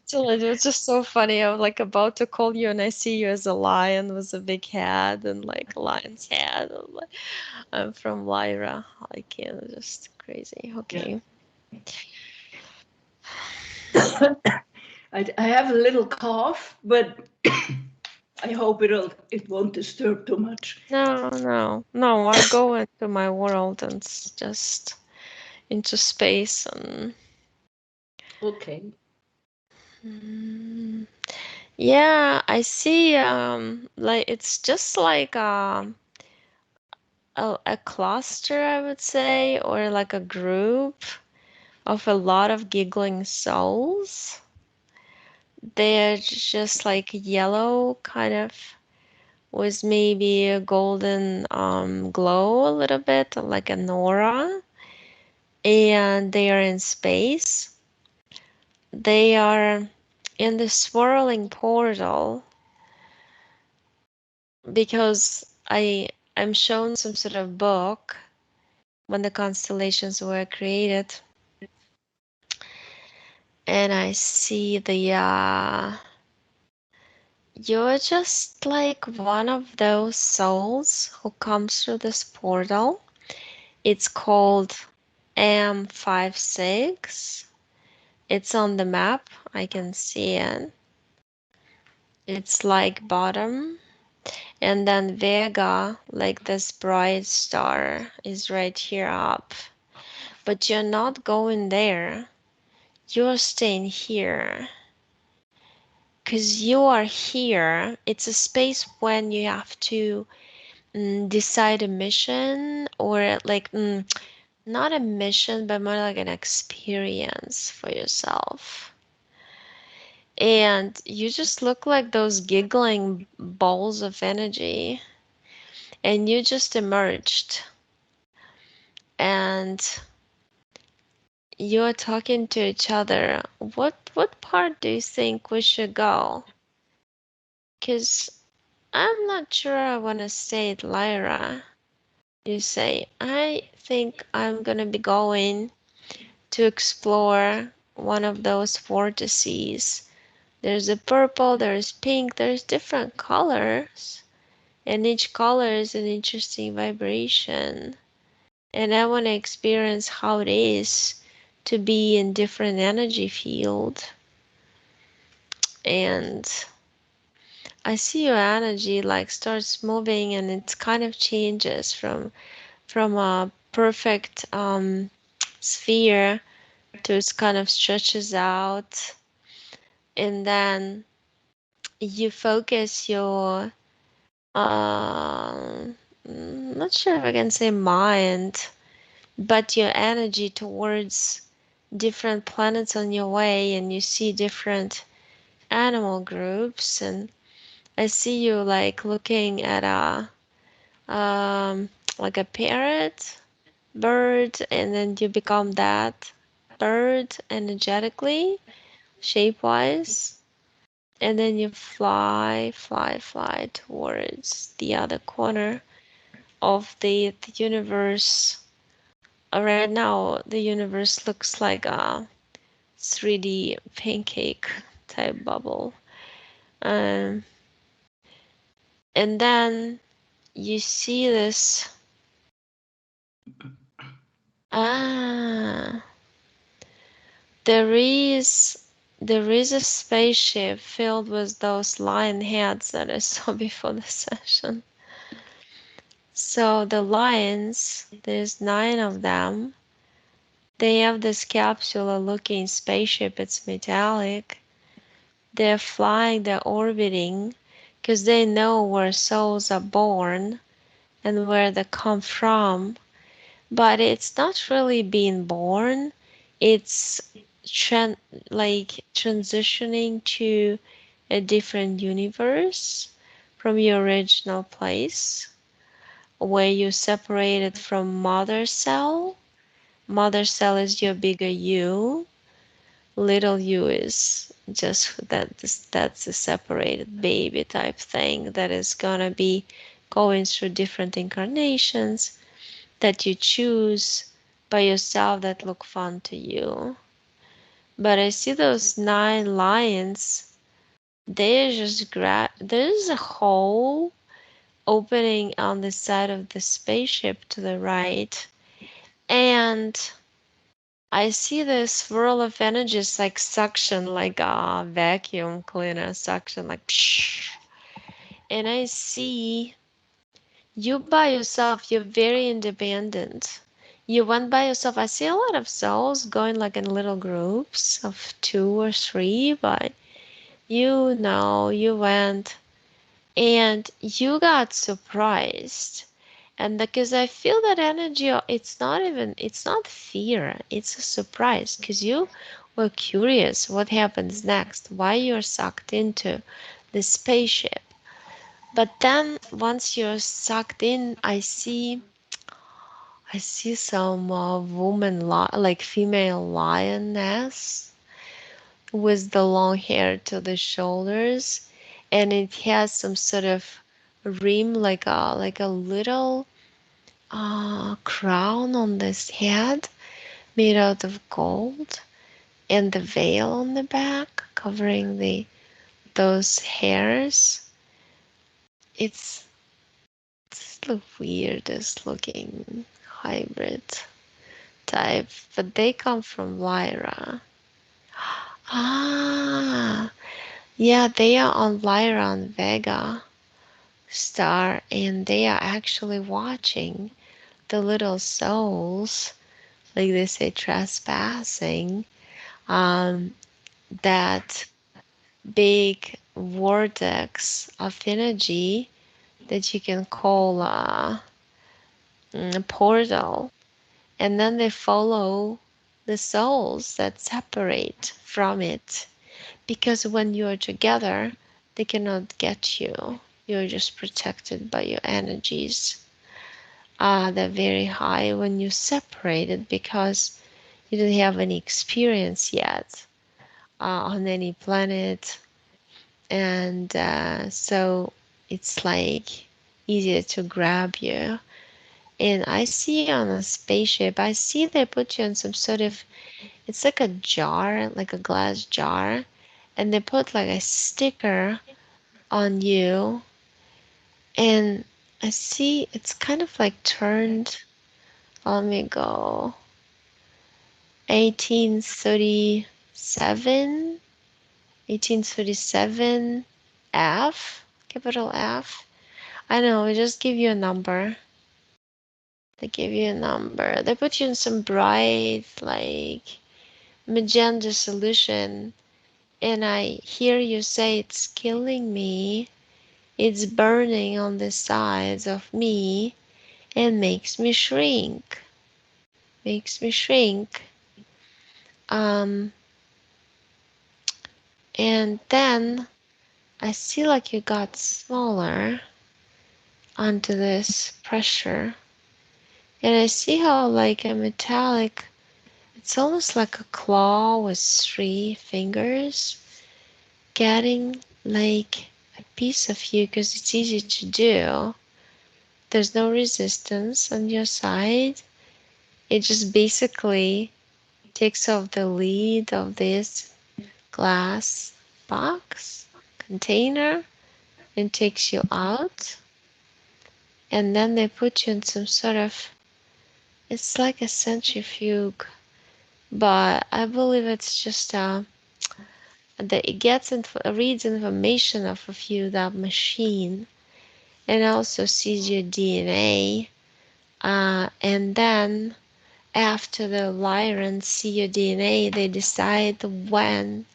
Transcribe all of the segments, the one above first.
So it was just so funny. I was like about to call you, and I see you as a lion with a big head and like a lion's head. I'm like, I'm from Lyra. Like, you know, just crazy. Yeah. Okay. I have a little cough, but I hope it won't disturb too much. No, no, no. I go into my world and just into space and. Okay. Mm, yeah, I see. Like it's just like a cluster, I would say, or like a group of a lot of giggling souls. They're just like yellow, kind of with maybe a golden glow a little bit, like an aura, and they are in space. They are in the swirling portal because I'm shown some sort of book when the constellations were created, and I see the you're just like one of those souls who comes through this portal. It's called M56. It's on the map. I can see it. It's like bottom. And then Vega, like this bright star, is right here up. But you're not going there. You're staying here. Because you are here. It's a space when you have to decide a mission or like not a mission, but more like an experience for yourself. And you just look like those giggling balls of energy, and you just emerged, and you're talking to each other. What part do you think we should go? Because I'm not sure I want to stay at Lyra. You say, I think I'm gonna be going to explore one of those vortices. There's a purple, there's pink, there's different colors, and each color is an interesting vibration. And I want to experience how it is to be in different energy field. And I see your energy like starts moving, and it kind of changes from a perfect sphere to it kind of stretches out, and then you focus your not sure if I can say mind, but your energy towards different planets on your way, and you see different animal groups, and I see you like looking at a like a parrot bird, and then you become that bird energetically, shape wise, and then you fly, fly, fly towards the other corner of the universe. Right now, the universe looks like a 3D pancake type bubble. Um, and then you see this. Ah, there is there is a spaceship filled with those lion heads that I saw before the session. So the lions, there's 9 of them. They have this capsule-looking spaceship. It's metallic. They're flying, they're orbiting, because they know where souls are born and where they come from. But it's not really being born. It's like transitioning to a different universe from your original place where you separated from mother cell. Mother cell is your bigger you. Little you is just that's a separated baby type thing that is gonna be going through different incarnations that you choose by yourself that look fun to you. But I see those 9 lions. There's a hole opening on the side of the spaceship to the right, and I see this swirl of energies like suction, like a vacuum cleaner suction, like psh. And I see you by yourself, you're very independent. You went by yourself. I see a lot of souls going like in little groups of 2 or 3, but you went and you got surprised. And because I feel that energy, it's not fear, it's a surprise because you were curious what happens next, why you're sucked into the spaceship. But then once you're sucked in, I see some like female lioness with the long hair to the shoulders, and it has some sort of rim, like a little crown on this head made out of gold, and the veil on the back covering the those hairs. It's it's the weirdest looking hybrid type, but they come from Lyra. Ah, yeah, they are on Lyra and Vega star, and they are actually watching the little souls, like they say, trespassing, um, that big vortex of energy that you can call a portal, and then they follow the souls that separate from it, because when you're together they cannot get you. You're just protected by your energies. They're very high when you separated because you didn't have any experience yet on any planet, and so it's like easier to grab you. And I see on a spaceship, I see they put you in some sort of, it's like a jar, like a glass jar, and they put like a sticker on you, and I see it's kind of like turned, let me go, 1837, 1837 F, capital F. I know, we just give you a number. They give you a number. They put you in some bright, like magenta solution, and I hear you say, "It's killing me. It's burning on the sides of me and makes me shrink. Makes me shrink." Um, and then I see like you got smaller under this pressure, and I see how like a metallic, it's almost like a claw with 3 fingers getting like a piece of you because it's easy to do. There's no resistance on your side. It just basically takes off the lid of this glass box container and takes you out. And then they put you in some sort of, it's like a centrifuge, but I believe it's just that it reads information off of you, that machine, and also sees your DNA. And then after the Lyrans see your DNA, they decide when,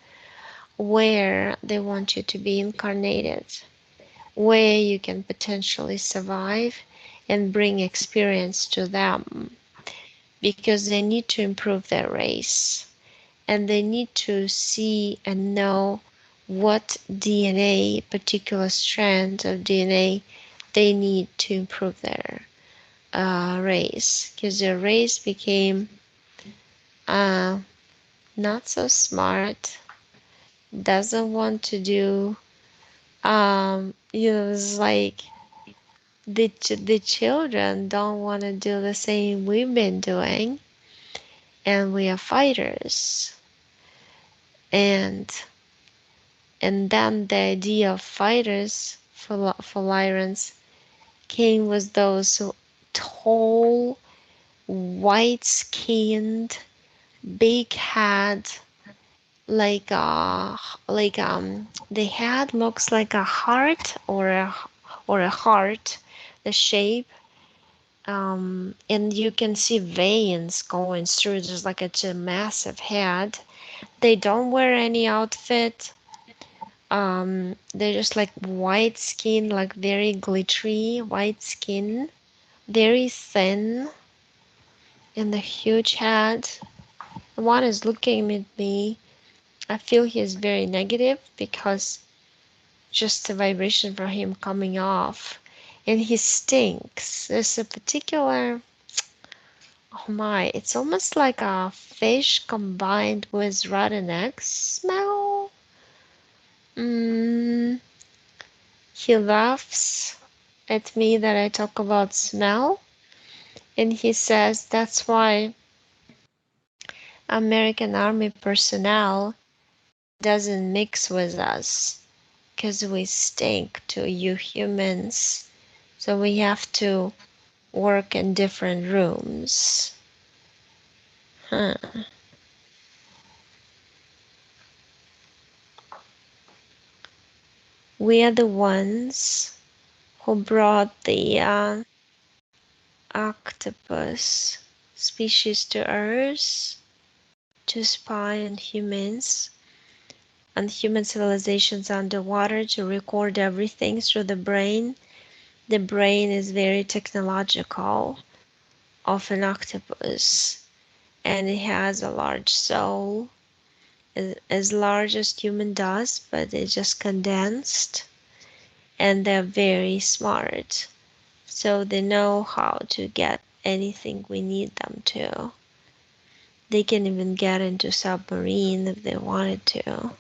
where they want you to be incarnated, where you can potentially survive and bring experience to them, because they need to improve their race, and they need to see and know what DNA, particular strand of DNA, they need to improve their race, because their race became uh, not so smart, doesn't want to do, it's like the children don't want to do the same we've been doing, and we are fighters. and then the idea of fighters for Lyrans came with those tall, white-skinned, big head, like the head looks like a heart or a heart, the shape, and you can see veins going through. Just like it's a massive head. They don't wear any outfit. They're just like white skin, like very glittery white skin, very thin, and a huge head. One is looking at me. I feel he's very negative because just the vibration from him coming off. And he stinks. There's a particular, oh my, it's almost like a fish combined with rotten eggs smell. Mm, he laughs at me that I talk about smell. And he says that's why American Army personnel doesn't mix with us, 'cause we stink to you humans. So we have to work in different rooms. Huh. We are the ones who brought the octopus species to Earth to spy on humans and human civilizations underwater to record everything through the brain. The brain is very technological of an octopus, and it has a large soul, as large as human does, but it's just condensed, and they're very smart. So they know how to get anything we need them to. They can even get into submarine if they wanted to.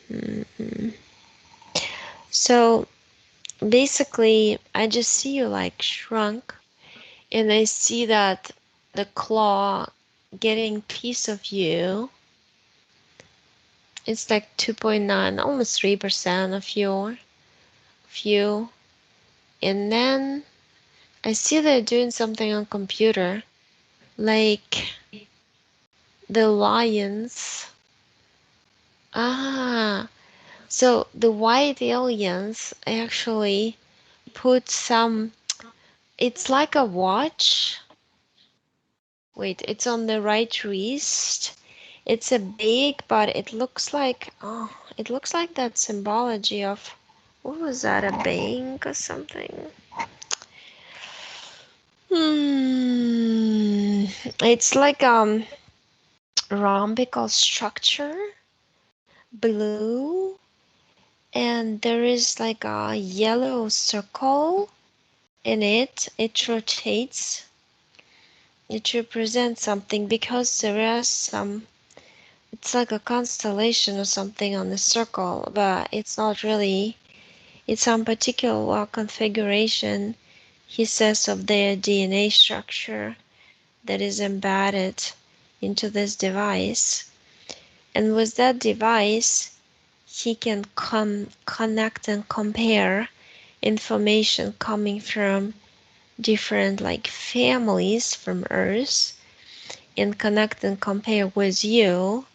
Mhm. So basically, I just see you like shrunk, and I see that the claw getting piece of you. It's like 2.9, almost 3% of you. And then I see they're doing something on computer, like the lions. Ah, so the white aliens actually put some, it's like a watch. Wait, it's on the right wrist. It's a big, but it looks like, oh, it looks like that symbology of, what was that, a bank or something? Hmm. It's like rhombical structure, blue, and there is like a yellow circle in it. It rotates. It represents something because there is some, it's like a constellation or something on the circle, but it's not really. It's some particular configuration, he says, of their DNA structure that is embedded into this device. And with that device, he can connect and compare information coming from different like families from Earth, and connect and compare with you.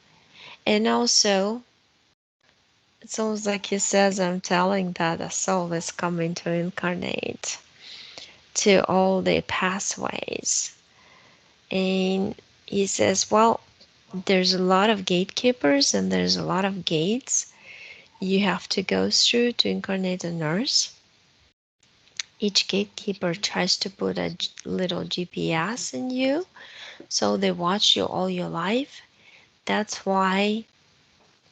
And also, it's almost like he says, I'm telling that a soul is coming to incarnate to all the pathways. And he says, well, there's a lot of gatekeepers and there's a lot of gates you have to go through to incarnate a nurse. Each gatekeeper tries to put a little GPS in you, so they watch you all your life. That's why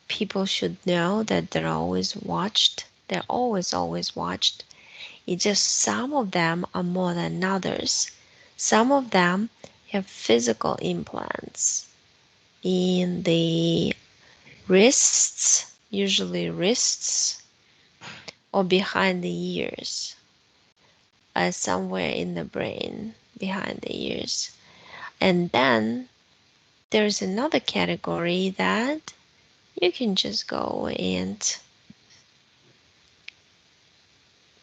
people should know that they're always watched. They're always watched. It's just some of them are more than others. Some of them have physical implants in the wrists, usually wrists, or behind the ears, somewhere in the brain, behind the ears. And then There's another category that you can just go and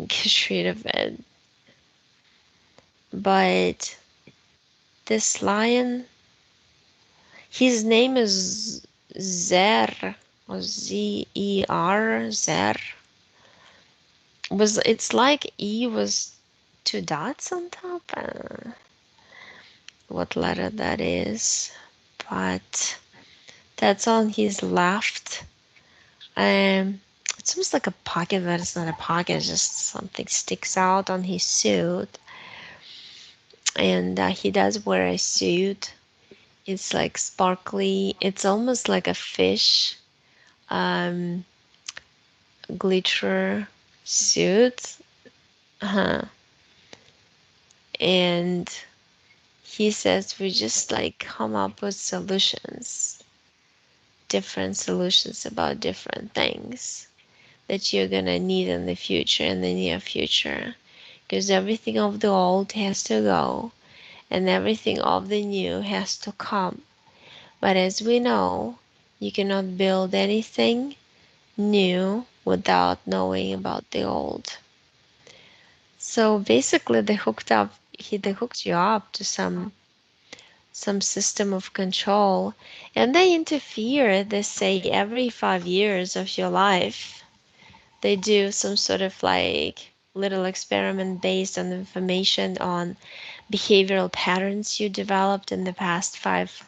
get rid of it. But this lion, his name is Zer, or Zer, Zer. Was it's like E was two dots on top? What letter that is? But that's on his left. It seems like a pocket, but it's not a pocket. It's just something sticks out on his suit, and he does wear a suit. It's like sparkly. It's almost like a fish, um, glitter suit. Uh-huh. And he says we just like come up with solutions, different solutions about different things that you're gonna need in the future, in the near future. Because everything of the old has to go and everything of the new has to come. But as we know, you cannot build anything new without knowing about the old. So basically they hooked you up to some system of control, and they interfere, they say, every 5 years of your life. They do some sort of like little experiment based on information on behavioral patterns you developed in the past 5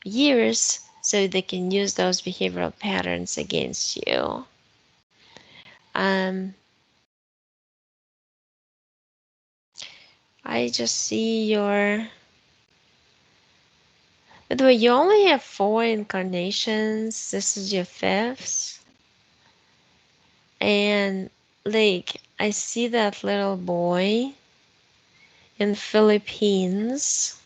years, so they can use those behavioral patterns against you. Um, I just see your. By the way, you only have 4 incarnations. This is your fifth. And like I see that little boy in Philippines.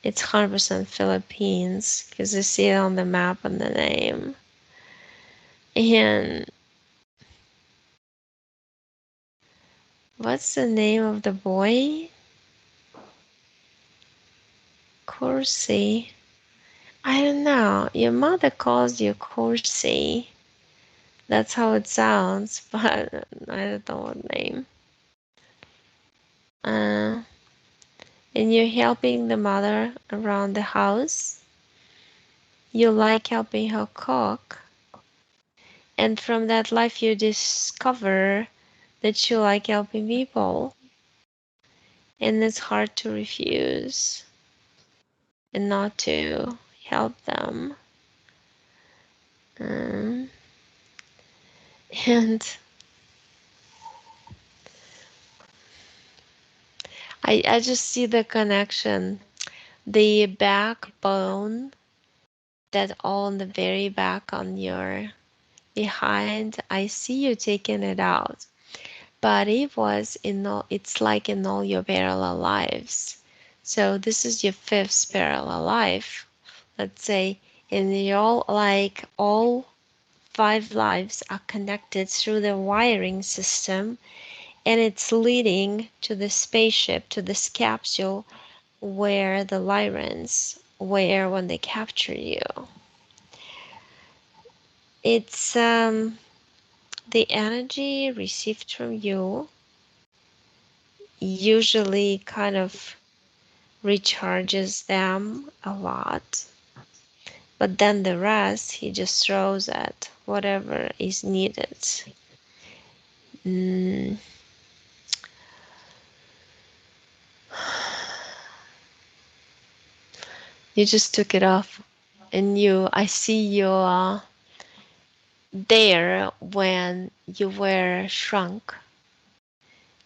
It's 100% Philippines because I see it on the map and the name. And what's the name of the boy? Corsi. I don't know. Your mother calls you Corsi. That's how it sounds, but I don't know what name. Uh, and you're helping the mother around the house. You like helping her cook. And from that life, you discover that you like helping people. And it's hard to refuse and not to help them. Um, and I just see the connection, the backbone that on the very back on your behind. I see you taking it out, but it was in all. It's like in all your parallel lives. So this is your fifth parallel life. Let's say, and you're all like all 5 lives are connected through the wiring system, and it's leading to the spaceship, to this capsule where the Lyrans were when they captured you. It's the energy received from you usually kind of recharges them a lot, but then the rest he just throws at whatever is needed. Mm, you just took it off, and I see you there when you were shrunk,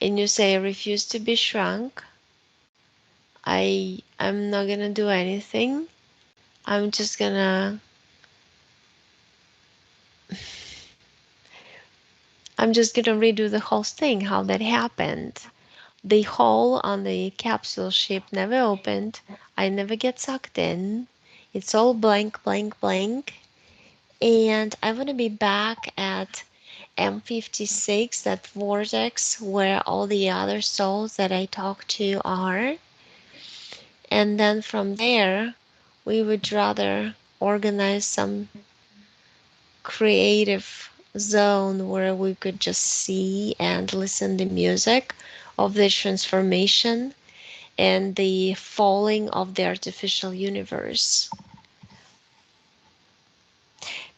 and you say, I refuse to be shrunk. I'm not gonna do anything. I'm just gonna I'm just gonna redo the whole thing, how that happened. The hole on the capsule ship never opened. I never get sucked in. It's all blank, blank, blank. And I want to be back at M56, that vortex where all the other souls that I talk to are. And then from there, We would rather organize some creative zone where we could just see and listen the music of the transformation and the falling of the artificial universe,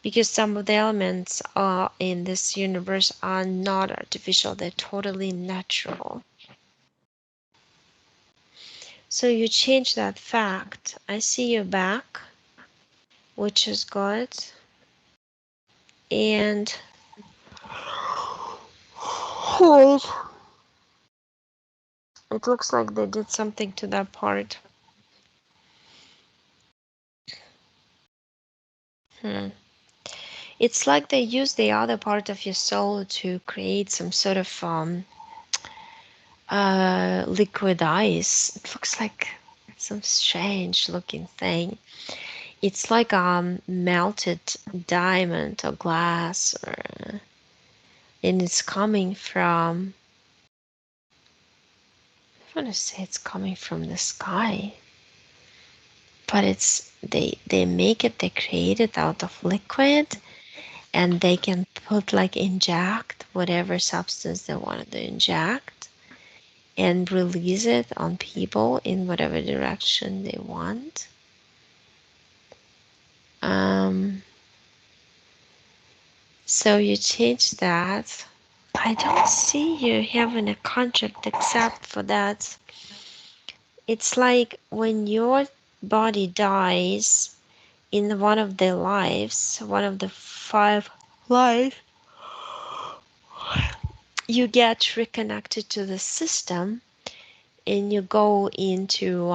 because some of the elements in this universe are not artificial, they're totally natural. So you change that fact. I see you back, which is good. And hold. It looks like they did something to that part. Hmm. It's like they use the other part of your soul to create some sort of liquid ice. It looks like some strange looking thing. It's like melted diamond or glass, and it's coming from. I want to say it's coming from the sky, but they make it. They create it out of liquid, and they can put like inject whatever substance they wanted to inject and release it on people in whatever direction they want. Um, so you change that. I don't see you having a contract except for that. It's like when your body dies in one of the lives, one of the 5 lives, you get reconnected to the system and you go into,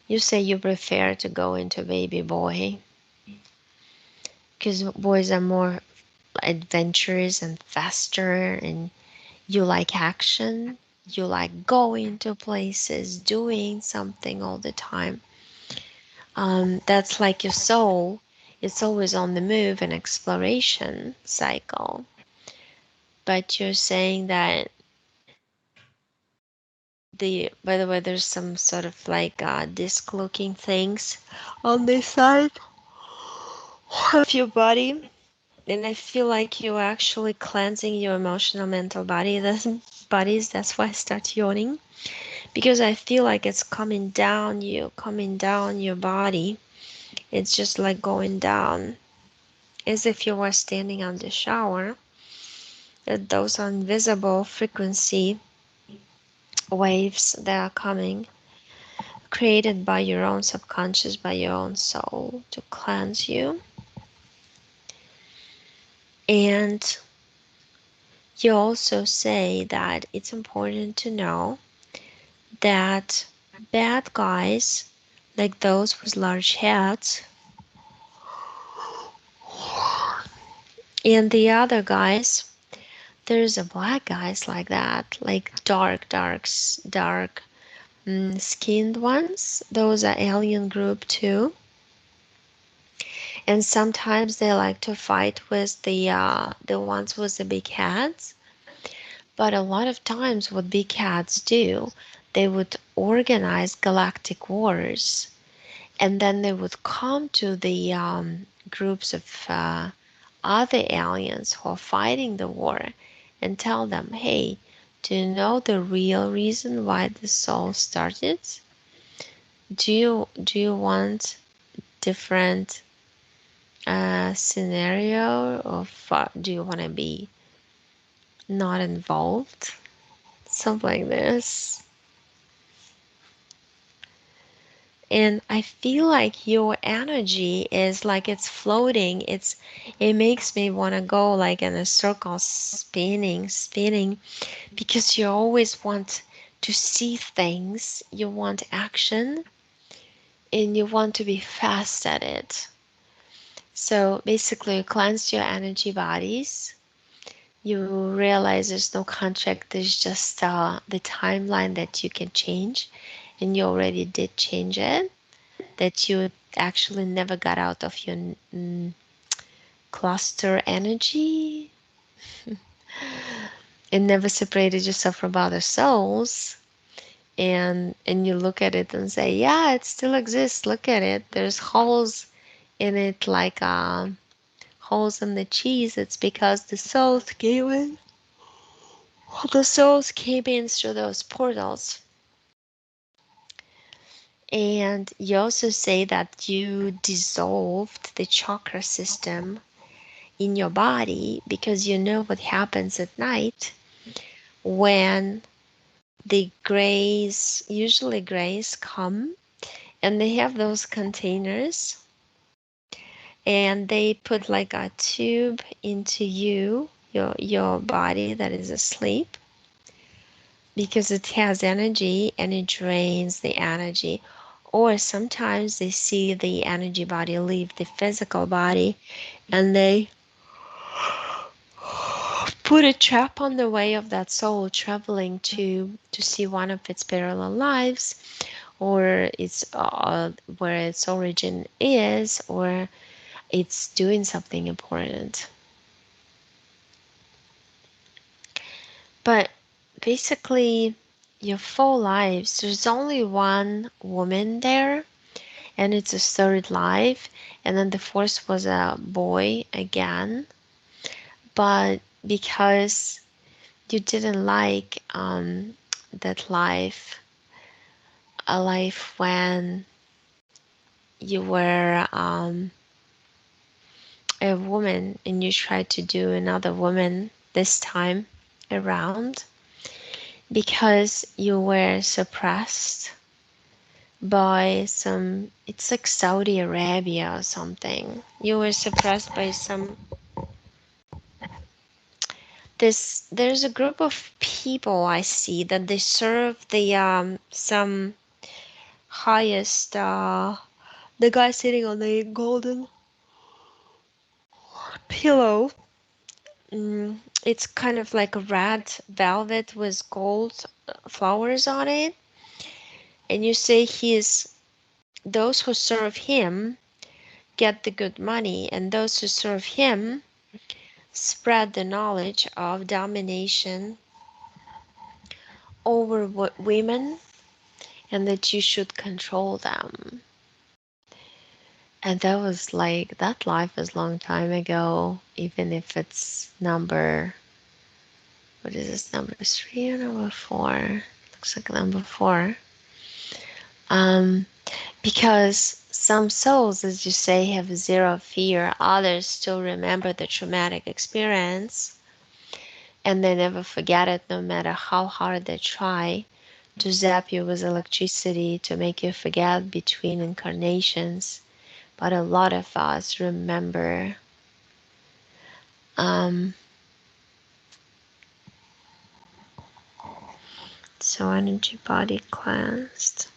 you say you prefer to go into baby boy because boys are more adventurous and faster, and you like action, you like going to places, doing something all the time. That's like your soul. It's always on the move and exploration cycle. But you're saying that by the way, there's some sort of like disc looking things on this side of your body. And I feel like you're actually cleansing your emotional mental bodies. That's why I start yawning. Because I feel like it's coming down your body. It's just like going down, as if you were standing on the shower. Those invisible frequency waves that are coming, created by your own subconscious, by your own soul, to cleanse you. And you also say that it's important to know that bad guys, like those with large heads, and the other guys, there's a black guys like that, like dark skinned ones. Those are alien group too. And sometimes they like to fight with the ones with the big heads. But a lot of times, what big heads do, they would organize galactic wars, and then they would come to the groups of other aliens who are fighting the war and tell them, hey, do you know the real reason why the soul started? Do you want different scenario, of do you want to be not involved? Something like this. And I feel like your energy is like it's floating. It makes me want to go like in a circle, spinning, because you always want to see things, you want action, and you want to be fast at it. So basically, you cleanse your energy bodies. You realize there's no contract, there's just the timeline that you can change, and you already did change it, that you actually never got out of your cluster energy and never separated yourself from other souls. and you look at it and say, yeah, it still exists. Look at it. There's holes in it, like holes in the cheese. It's because the souls came in through those portals. And you also say that you dissolved the chakra system in your body because you know what happens at night when the grays, usually grays, come and they have those containers and they put like a tube into your body that is asleep, because it has energy and it drains the energy. Or sometimes they see the energy body leave the physical body and they put a trap on the way of that soul traveling to see one of its parallel lives, or its where its origin is, or it's doing something important. But basically, your four lives, there's only one woman there, and it's a third life, and then the fourth was a boy again. But because you didn't like that life, a life when you were a woman and you tried to do another woman this time around, because you were suppressed by some, it's like Saudi Arabia or something. You were suppressed by some, this, there's a group of people I see that they serve the some highest the guy sitting on the golden pillow. It's kind of like a red velvet with gold flowers on it, and you say he's, those who serve him get the good money, and those who serve him spread the knowledge of domination over women, and that you should control them. And that was like, that life was a long time ago, even if it's number, what is this, number 3 or number 4? Looks like number 4. Um, because some souls, as you say, have zero fear, others still remember the traumatic experience and they never forget it, no matter how hard they try to zap you with electricity to make you forget between incarnations. But a lot of us remember. Um, so energy body cleansed.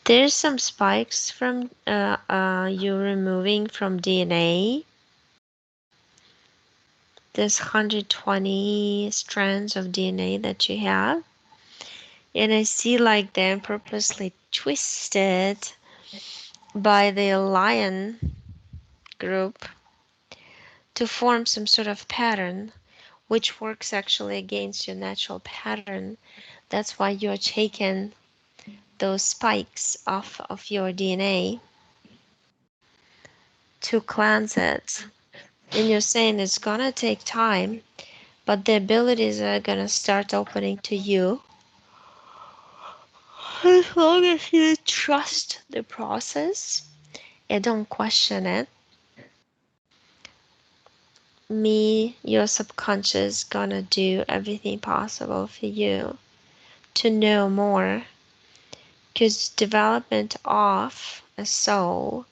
There's some spikes from you removing from DNA. There's 120 strands of DNA that you have. And I see like them purposely twisted by the lion group to form some sort of pattern, which works actually against your natural pattern. That's why you're taking those spikes off of your DNA to cleanse it. And you're saying it's gonna take time, but the abilities are gonna start opening to you as long as you trust the process and don't question it. Me, your subconscious, gonna do everything possible for you to know more, because development of a soul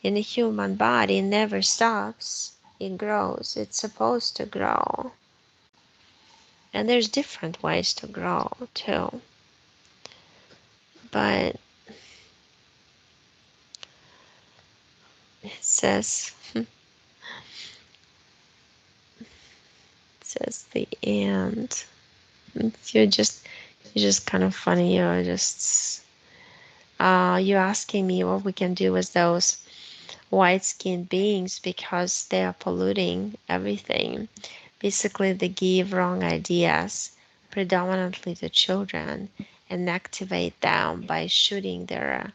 in a human body never stops. It grows. It's supposed to grow. And there's different ways to grow too. But it says it says the end. You're just kind of funny. You're asking me what we can do with those white-skinned beings because they are polluting everything. Basically, they give wrong ideas, predominantly to children, and activate them by shooting their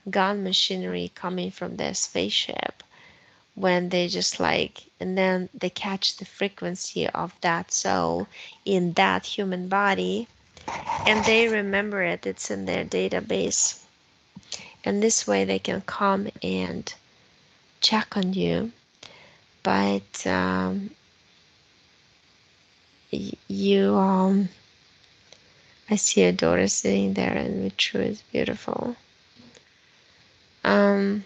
gun machinery coming from their spaceship, when they just like, and then they catch the frequency of that soul in that human body, and they remember it, it's in their database, and this way they can come and check on you. But you I see your daughter sitting there, and which is beautiful. um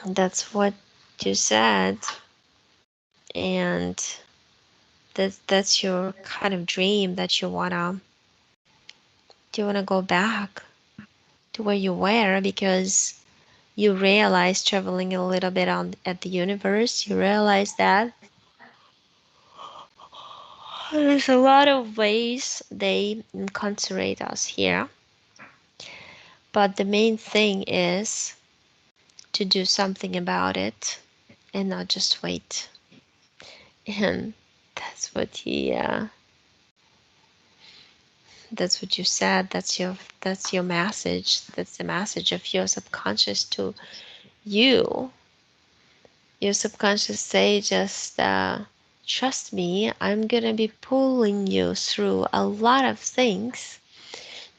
that's what you said, and that's your kind of dream, that you wanna go back to where you were, because you realize, traveling a little bit on at the universe, you realize that there's a lot of ways they incarcerate us here, but the main thing is to do something about it and not just wait. And that's what he that's what you said. That's your message. That's the message of your subconscious to you. Your subconscious say, just trust me, I'm gonna be pulling you through a lot of things.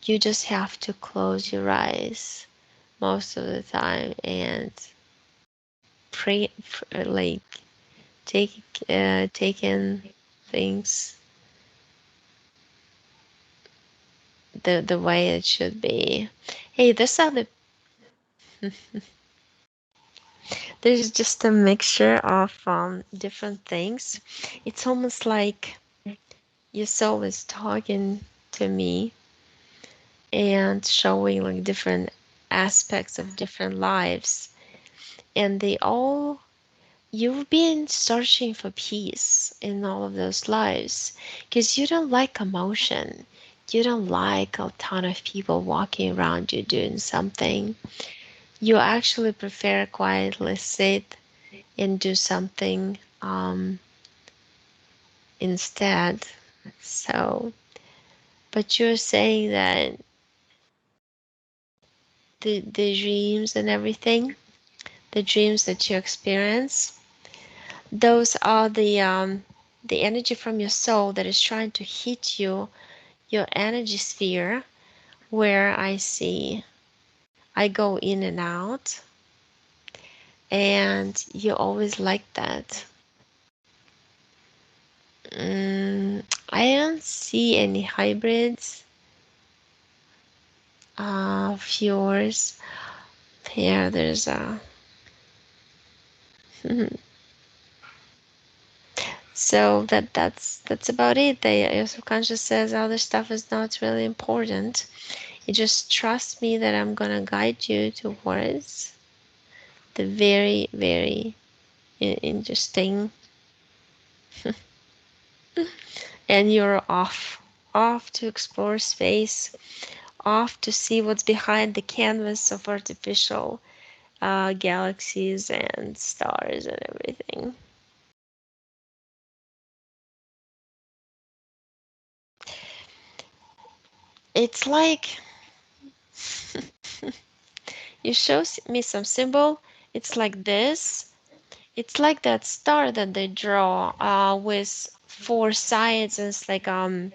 You just have to close your eyes most of the time and pray, like take take in things the way it should be. Hey, there's just a mixture of different things. It's almost like your soul is talking to me and showing like different aspects of different lives, and they all, you've been searching for peace in all of those lives, because you don't like emotion. You don't like a ton of people walking around you doing something. You actually prefer quietly sit and do something instead. So, but you're saying that the dreams and everything, the dreams that you experience, those are the energy from your soul that is trying to hit you, your energy sphere, where I see I go in and out, and you always like that. I don't see any hybrids of yours. Here, there's a. So that's about it. Your subconscious says other stuff is not really important. You just trust me that I'm gonna guide you towards the very, very interesting, and you're off to explore space, off to see what's behind the canvas of artificial galaxies and stars and everything. It's like you show me some symbol. It's like this. It's like that star that they draw with four sides, and it's like a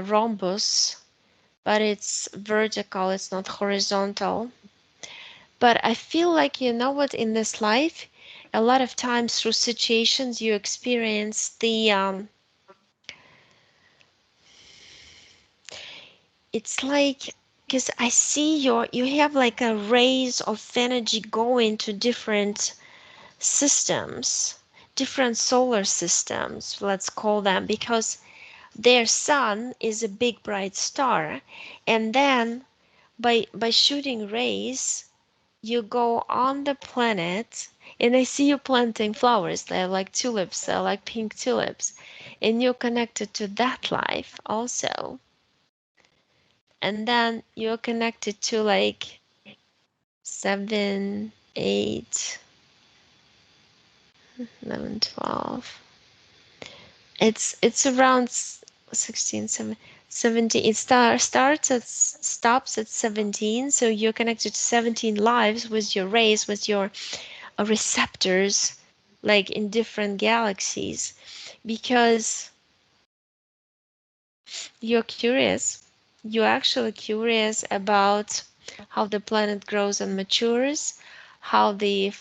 rhombus, but it's vertical, it's not horizontal. But I feel like, you know what, in this life, a lot of times through situations you experience it's like, because I see you have like a rays of energy going to different systems, different solar systems, let's call them, because their sun is a big bright star, and then by shooting rays you go on the planet, and I see you planting flowers. They're like tulips, they're like pink tulips, and you're connected to that life also. And then you're connected to like 7, 8, 11, 12, It's around 16, 17. It starts at stops at 17, so you're connected to 17 lives with your rays, with your receptors, like in different galaxies, because you're curious. You're actually curious about how the planet grows and matures, how the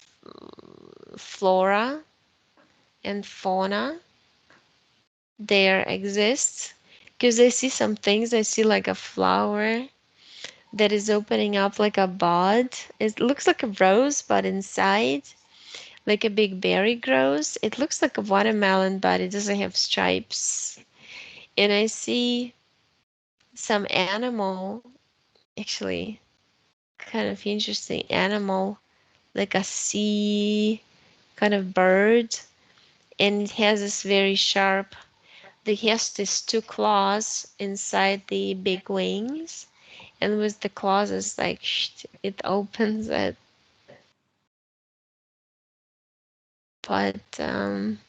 flora and fauna there exists. Because I see some things, I see like a flower that is opening up like a bud. It looks like a rose, but inside, like a big berry grows. It looks like a watermelon, but it doesn't have stripes. And I see some animal, actually, kind of interesting animal, like a sea kind of bird, and it has this very sharp. It has these two claws inside the big wings, and with the claws, it's like it opens it. But and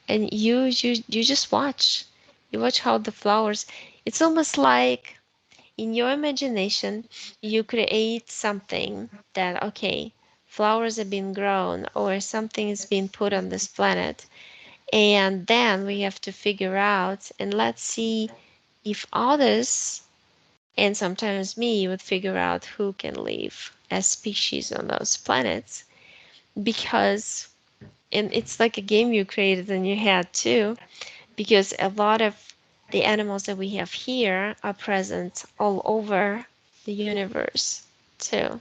you just watch. You watch how the flowers. It's almost like in your imagination, you create something that, okay, flowers have been grown or something is being put on this planet. And then we have to figure out and let's see if others, and sometimes me, would figure out who can live as species on those planets. Because, and it's like a game you created in your head too, because a lot of the animals that we have here are present all over the universe too.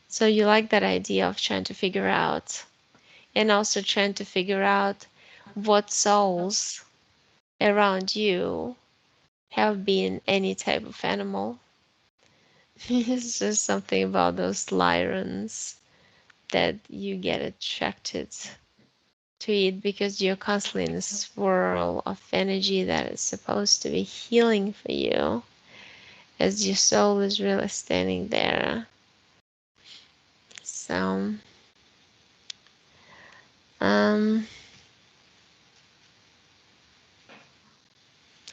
So you like that idea of trying to figure out, and also trying to figure out what souls around you have been any type of animal. It's just something about those Lyrans that you get attracted to it because you're constantly in a swirl of energy that is supposed to be healing for you as your soul is really standing there. So, um,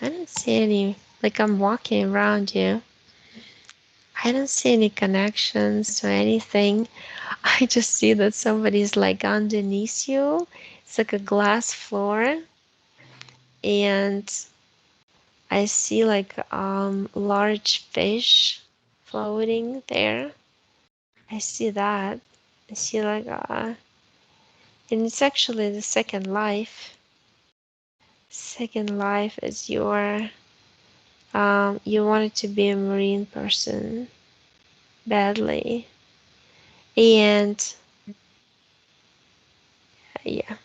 I don't see any, like I'm walking around you. I don't see any connections to anything. I just see that somebody's like underneath you. It's like a glass floor, and I see like large fish floating there. I see that. I see like and it's actually the second life. Second life is your you wanted to be a marine person badly, and yeah.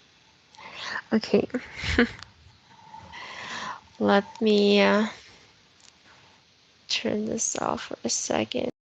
Okay, let me turn this off for a second.